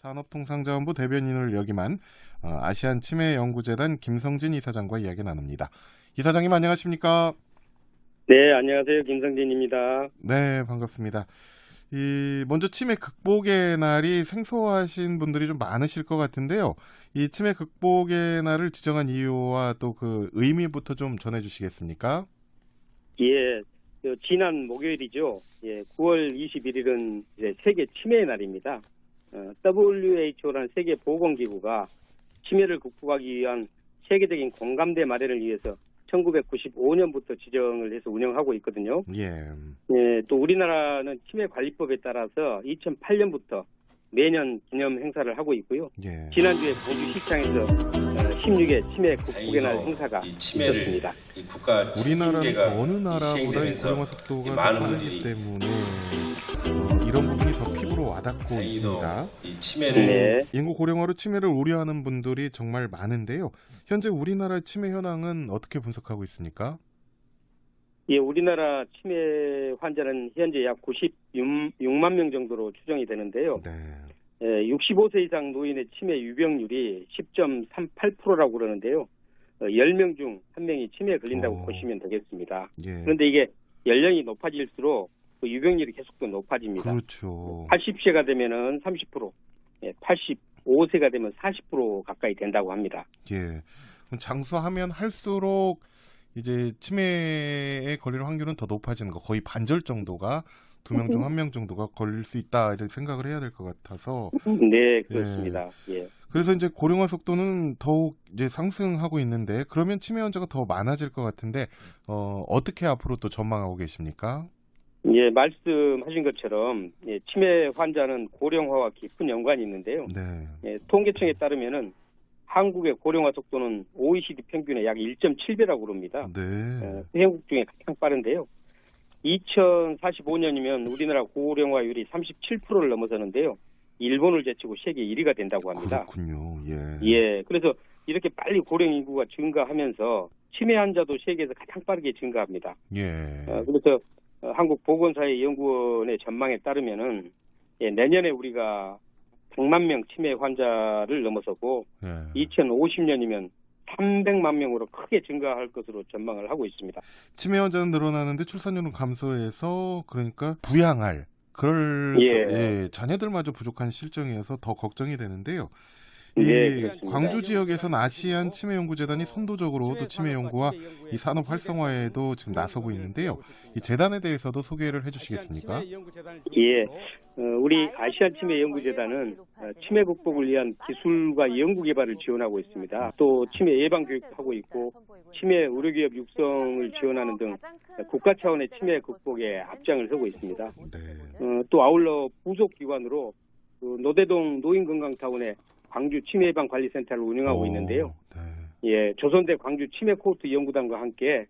산업통상자원부 대변인을 역임한 아시안치매연구재단 김성진 이사장과 이야기 나눕니다. 이사장님 안녕하십니까? 네, 안녕하세요. 김성진입니다. 네, 반갑습니다. 먼저 치매 극복의 날이 생소하신 분들이 좀 많으실 것 같은데요. 이 치매 극복의 날을 지정한 이유와 또 그 의미부터 좀 전해주시겠습니까? 예, 지난 목요일이죠. 예, 9월 21일은 이제 세계 치매의 날입니다. WHO라는 세계 보건기구가 치매를 극복하기 위한 세계적인 공감대 마련을 위해서 1995년부터 지정을 해서 운영하고 있거든요. 예. 예, 또 우리나라는 치매관리법에 따라서 2008년부터 매년 기념 행사를 하고 있고요. 예. 지난주에 공주시장에서 16회 치매 극복의 날 행사가 있었습니다. 우리나라는 어느 나라보다 이 고령화 속도가 더 빠르기 때문에 이런 부분이 더 피부로 와닿고 있습니다. 네. 인구 고령화로 치매를 우려하는 분들이 정말 많은데요. 현재 우리나라 치매 현황은 어떻게 분석하고 있습니까? 예, 우리나라 치매 환자는 현재 약 96만 명 정도로 추정이 되는데요. 네. 65세 이상 노인의 치매 유병률이 10.38%라고 그러는데요. 10명 중 1명이 치매에 걸린다고 보시면 되겠습니다. 예. 그런데 이게 연령이 높아질수록 그 유병률이 계속 더 높아집니다. 그렇죠. 80세가 되면은 30%, 85세가 되면 40% 가까이 된다고 합니다. 예. 장수하면 할수록 이제 치매에 걸릴 확률은 더 높아지는 거, 거의 반절 정도가 2명 중 1명 정도가 걸릴 수 있다 이렇게 생각을 해야 될 것 같아서. 네, 그렇습니다. 예. 그래서 이제 고령화 속도는 더욱 이제 상승하고 있는데 그러면 치매 환자가 더 많아질 것 같은데 어떻게 앞으로 또 전망하고 계십니까? 예, 말씀하신 것처럼 치매 환자는 고령화와 깊은 연관이 있는데요. 네. 예, 통계청에 따르면은 한국의 고령화 속도는 OECD 평균의 약 1.7배라고 그럽니다. 네. 회원국 중에 가장 빠른데요. 2045년이면 우리나라 고령화율이 37%를 넘어서는데요. 일본을 제치고 세계 1위가 된다고 합니다. 그렇군요. 예. 예, 그래서 이렇게 빨리 고령 인구가 증가하면서 치매 환자도 세계에서 가장 빠르게 증가합니다. 예. 그래서 한국보건사회연구원의 전망에 따르면은 내년에 우리가 100만 명 치매 환자를 넘어서고 2050년이면 300만 명으로 크게 증가할 것으로 전망을 하고 있습니다. 치매 환자는 늘어나는데 출산율은 감소해서 그러니까 부양할 자녀들마저 부족한 실정이어서 더 걱정이 되는데요. 광주 지역에서는 아시안치매연구재단이 선도적으로 또 치매 연구와 이 산업 활성화에도 지금 나서고 있는데요. 이 재단에 대해서도 소개를 해주시겠습니까? 예, 우리 아시안치매연구재단은 치매 극복을 위한 기술과 연구 개발을 지원하고 있습니다. 또 치매 예방 교육도 하고 있고 치매 의료기업 육성을 지원하는 등 국가 차원의 치매 극복에 앞장을 서고 있습니다. 네. 또 아울러 부속 기관으로 노대동 노인건강타운에 광주 치매예방관리센터를 운영하고 있는데요. 네. 예, 조선대 광주 치매 코호트 연구단과 함께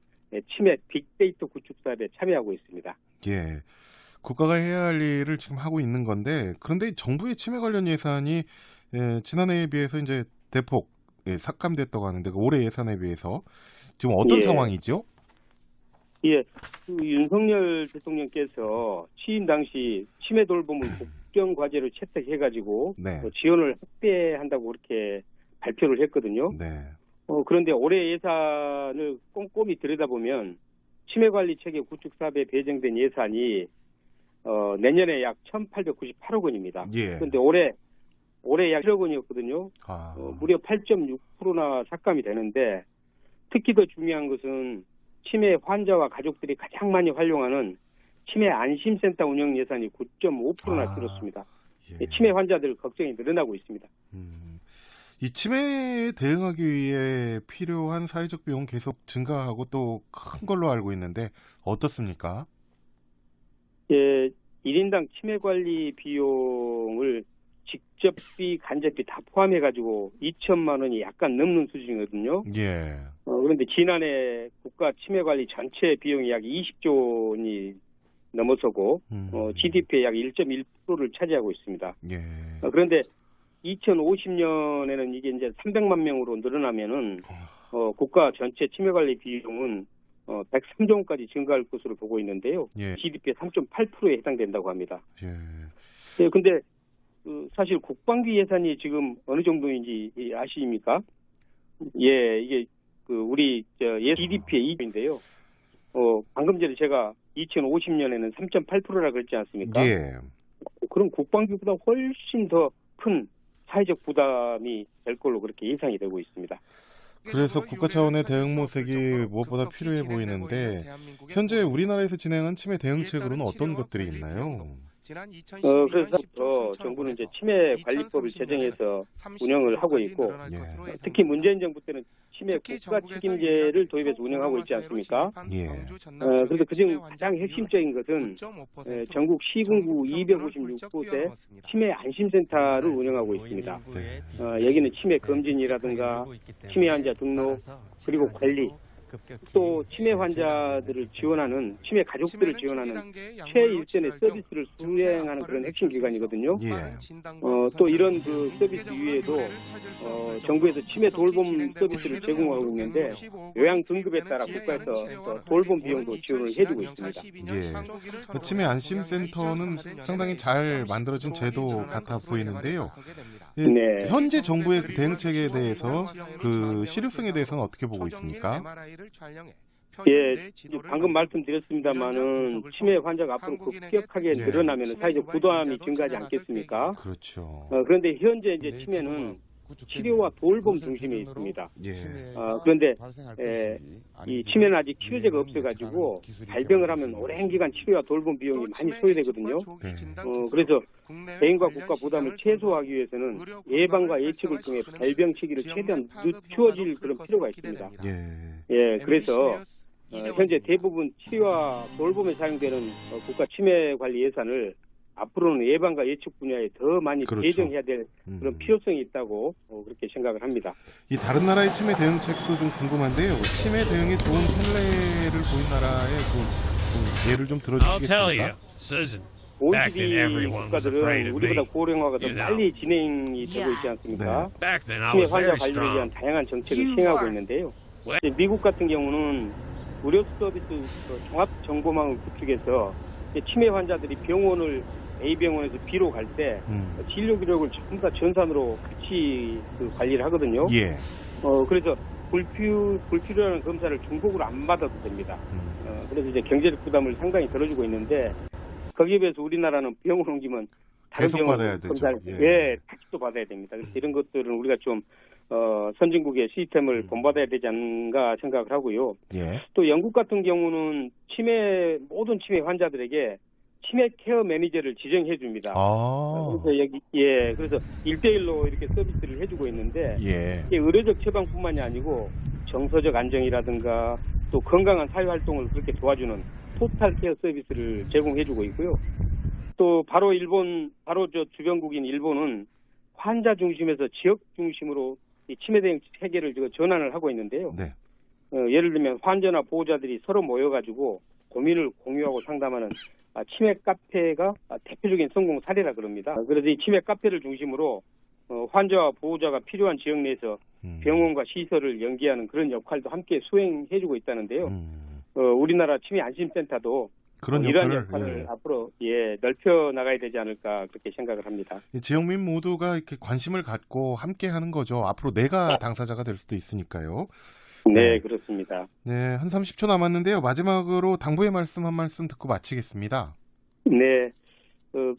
치매 빅데이터 구축 사업에 참여하고 있습니다. 예, 국가가 해야 할 일을 지금 하고 있는 건데 그런데 정부의 치매 관련 예산이 지난해에 비해서 이제 대폭 삭감됐다고 하는데 올해 예산에 비해서 지금 어떤 상황이죠? 예, 윤석열 대통령께서 취임 당시 치매 돌봄을 국정 과제로 채택해가지고 지원을 확대한다고 그렇게 발표를 했거든요. 네. 그런데 올해 예산을 꼼꼼히 들여다보면 치매 관리 체계 구축 사업에 배정된 예산이 내년에 약 1,898억 원입니다. 예. 그런데 올해 약 1억 원이었거든요. 무려 8.6%나 삭감이 되는데 특히 더 중요한 것은 치매 환자와 가족들이 가장 많이 활용하는 치매 안심센터 운영 예산이 9.5%나 줄었습니다. 예. 치매 환자들 걱정이 늘어나고 있습니다. 이 치매에 대응하기 위해 필요한 사회적 비용 계속 증가하고 또 큰 걸로 알고 있는데 어떻습니까? 예, 1인당 치매 관리 비용을 직접비, 간접비 다 포함해가지고 2천만 원이 약간 넘는 수준이거든요. 예. 그런데 지난해 국가 치매 관리 전체 비용이 약 20조 원이 넘어서고 GDP의 약 1.1%를 차지하고 있습니다. 예. 그런데 2050년에는 이게 이제 300만 명으로 늘어나면은 국가 전체 치매 관리 비용은 103조 원까지 증가할 것으로 보고 있는데요. 예. GDP의 3.8%에 해당된다고 합니다. 예. 네, 근데 사실 국방비 예산이 지금 어느 정도인지 아십니까? 예, 이게 우리 GDP의 2%인데요. 방금 전에 제가 2050년에는 3.8%라 그랬지 않습니까? 예. 그럼 국방비보다 훨씬 더 큰 사회적 부담이 될 걸로 그렇게 예상이 되고 있습니다. 그래서 국가 차원의 대응 모색이 무엇보다 필요해 보이는데 현재 우리나라에서 진행한 치매 대응책으로는 어떤 것들이 있나요? 그래서 정부는 이제 치매 관리법을 제정해서 운영을 하고 있고, 특히 문재인 정부 때는 치매 국가 책임제를 도입해서 운영하고 있지 않습니까? 그래서 그중 가장 핵심적인 것은 전국 시군구 256곳에 치매 안심센터를 운영하고 있습니다. 여기는 치매 검진이라든가 치매 환자 등록, 그리고 관리, 또 치매 환자들을 지원하는, 치매 가족들을 지원하는 최일선의 서비스를 수행하는 그런 핵심 기관이거든요. 또 이런 서비스 이외에도 정부에서 치매 돌봄 서비스를 제공하고 있는데 요양 등급에 따라 국가에서 돌봄 비용도 지원을 해주고 있습니다. 치매 안심센터는 상당히 잘 만들어진 제도 같아 보이는데요. 네. 현재 정부의 대응책에 대해서 실효성에 대해서는 어떻게 보고 있습니까? 방금 말씀드렸습니다만은 치매 환자가 앞으로 급격하게 늘어나면 사회적 부담이 증가하지 않겠습니까? 그렇죠. 그런데 현재 이제 치매는 치료와 돌봄 중심에 있습니다. 그런데 이 치매는 아직 치료제가 없어가지고 발병을 하면 오랜 기간 치료와 돌봄 비용이 많이 소요되거든요. 그래서 개인과 국가 부담을 최소화하기 위해서는 예방과 예측을 통해 발병 시기를 최대한 늦추어질 그런 필요가 있습니다. 그래서 현재 대부분 치료와 돌봄에 사용되는 국가 치매 관리 예산을 앞으로는 예방과 예측 분야에 더 많이 배정해야 될 그런 필요성이 있다고 그렇게 생각을 합니다. 이 다른 나라의 치매 대응책도 좀 궁금한데요. 치매 대응에 좋은 선례를 보인 나라의 예를 좀 들어주시겠습니까? OECD 국가들은 우리보다 고령화가 더 빨리 진행이 되고 있지 않습니까? 치매 환자 관리를 위한 다양한 정책을 시행하고 있는데요. 미국 같은 경우는 의료 서비스 종합 정보망을 구축해서 치매 환자들이 A병원에서 B로 갈 때 진료 기록을 전부 다 전산으로 같이 관리를 하거든요. 그래서 불필요한 검사를 중복으로 안 받아도 됩니다. 그래서 이제 경제적 부담을 상당히 덜어주고 있는데 거기에 비해서 우리나라는 병원 옮기면 다른 병원 검사를 택시도 받아야 됩니다. 그래서 이런 것들은 우리가 좀 선진국의 시스템을 본받아야 되지 않는가 생각을 하고요. 또 영국 같은 경우는 모든 치매 환자들에게 치매 케어 매니저를 지정해 줍니다. 그래서 1대1로 이렇게 서비스를 해주고 있는데 이게 의료적 처방뿐만이 아니고 정서적 안정이라든가 또 건강한 사회활동을 그렇게 도와주는 토탈 케어 서비스를 제공해주고 있고요. 또 바로 주변국인 일본은 환자 중심에서 지역 중심으로 이 치매 대응 체계를 전환을 하고 있는데요. 예를 들면 환자나 보호자들이 서로 모여가지고 고민을 공유하고 상담하는 치매 카페가 대표적인 성공 사례라 그럽니다. 그래서 이 치매 카페를 중심으로 환자와 보호자가 필요한 지역 내에서 병원과 시설을 연계하는 그런 역할도 함께 수행해주고 있다는데요. 우리나라 치매 안심센터도 이러한 역할을 앞으로 넓혀 나가야 되지 않을까 그렇게 생각을 합니다. 지역민 모두가 이렇게 관심을 갖고 함께하는 거죠. 앞으로 내가 당사자가 될 수도 있으니까요. 네, 그렇습니다. 네, 한 30초 남았는데요. 마지막으로 당부의 말씀 한 말씀 듣고 마치겠습니다. 네,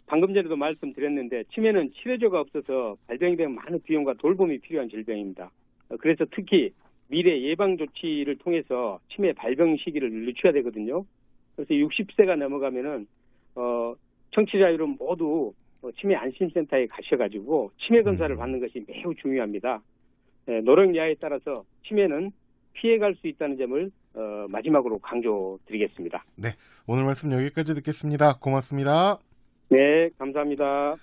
방금 전에도 말씀드렸는데 치매는 치료제가 없어서 발병이 되면 많은 비용과 돌봄이 필요한 질병입니다. 그래서 특히 미래 예방 조치를 통해서 치매 발병 시기를 늦춰야 되거든요. 그래서 60세가 넘어가면은 청취자 여러분 모두 치매 안심센터에 가셔가지고 치매 검사를 받는 것이 매우 중요합니다. 노령야에 따라서 치매는 피해갈 수 있다는 점을 마지막으로 강조드리겠습니다. 네, 오늘 말씀 여기까지 듣겠습니다. 고맙습니다. 네, 감사합니다.